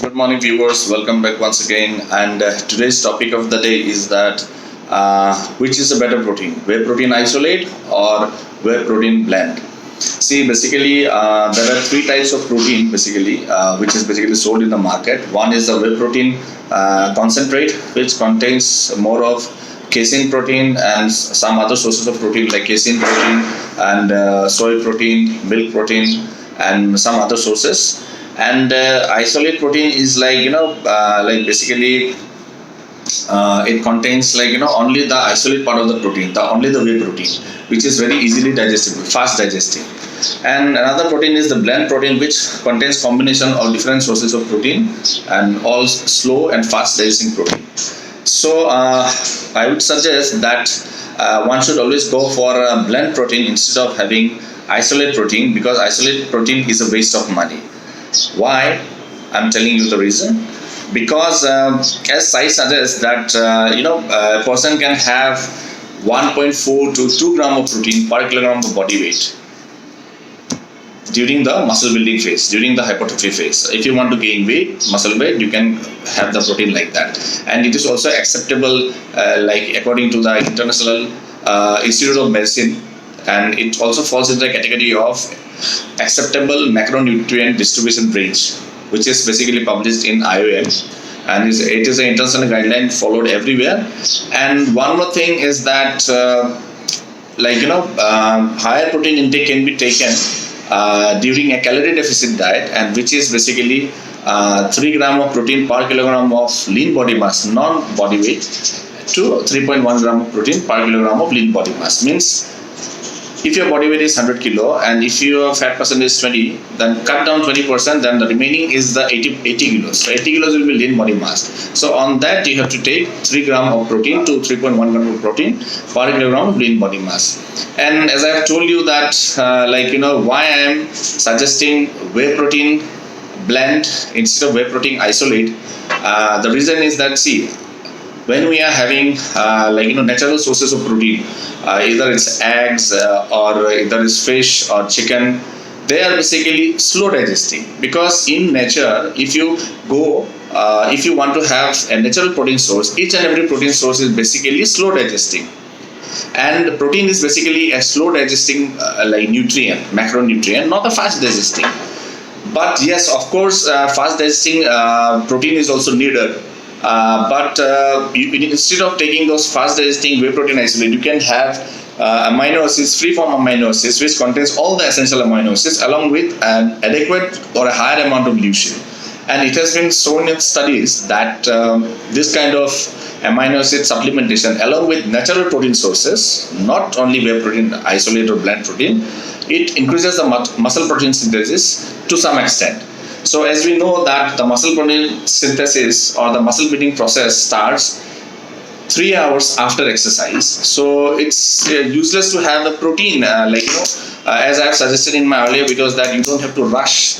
Good morning, viewers. Welcome back once again. And today's topic of the day is that which is a better protein, whey protein isolate or whey protein blend? See, basically, there are three types of protein, which is basically sold in the market. One is the whey protein concentrate, which contains more of casein protein and some other sources of protein like casein protein and soy protein, milk protein, and some other sources. And isolate protein is it contains only the isolate part of the protein, only the whey protein, which is very easily digestible, fast digesting. And another protein is the blend protein, which contains combination of different sources of protein and all slow and fast digesting protein. So I would suggest that one should always go for a blend protein instead of having isolate protein, because isolate protein is a waste of money. Why? I'm telling you the reason. Because as science suggests that a person can have 1.4 to 2 gram of protein per kilogram of body weight during the muscle building phase, during the hypertrophy phase. If you want to gain weight, muscle weight, you can have the protein like that. And it is also acceptable according to the International Institute of Medicine, and it also falls in the category of acceptable macronutrient distribution range, which is basically published in IOM, and it is an international guideline followed everywhere. And one more thing is that higher protein intake can be taken during a calorie deficit diet, and which is basically 3 gram of protein per kilogram of lean body mass, non-body weight, to 3.1 gram of protein per kilogram of lean body mass. Means if your body weight is 100 kilo and if your fat percent is 20, then cut down 20%, then the remaining is the 80 kilos. So 80 kilos will be lean body mass. So on that you have to take 3 gram of protein to 3.1 gram of protein per kilogram of lean body mass. And as I have told you that why I am suggesting whey protein blend instead of whey protein isolate, the reason is that, see, when we are having natural sources of protein, either it's eggs or either it's fish or chicken, they are basically slow digesting. Because in nature, if you want to have a natural protein source, each and every protein source is basically slow digesting. And protein is basically a slow digesting nutrient, macronutrient, not a fast digesting. But yes, of course, fast digesting protein is also needed. Instead of taking those fast digesting whey protein isolate, you can have amino acids, free form amino acids, which contains all the essential amino acids along with an adequate or a higher amount of leucine. And it has been shown in studies that this kind of amino acid supplementation along with natural protein sources, not only whey protein isolate or blend protein, it increases the muscle protein synthesis to some extent. So as we know that the muscle protein synthesis or the muscle building process starts 3 hours after exercise. So it's useless to have a protein as I have suggested in my earlier videos, that you don't have to rush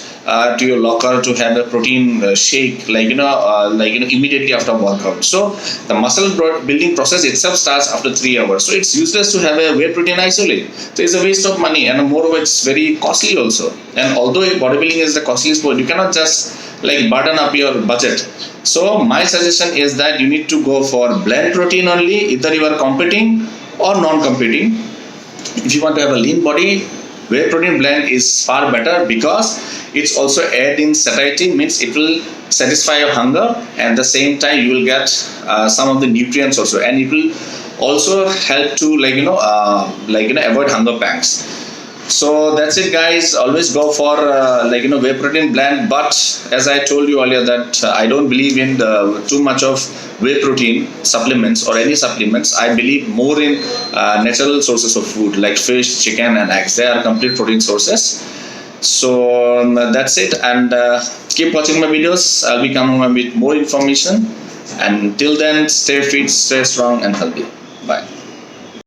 to your locker to have a protein shake immediately after workout. So the muscle building process itself starts after 3 hours. So it's useless to have a whey protein isolate. So it's a waste of money, and moreover it's very costly also. And although bodybuilding is the costliest sport, you cannot just burden up your budget. So my suggestion is that you need to go for blend protein only, either you are competing or non-competing. If you want to have a lean body, whey protein blend is far better, because it's also add in satiety, means it will satisfy your hunger, and at the same time you will get some of the nutrients also, and it will also help to avoid hunger pangs. So that's it, guys. Always go for whey protein blend. But as I told you earlier that I don't believe in too much of whey protein supplements or any supplements. I believe more in natural sources of food like fish, chicken, and eggs. They are complete protein sources. So that's it, and keep watching my videos. I'll be coming with more information, and till then, stay fit, stay strong, and healthy. Bye.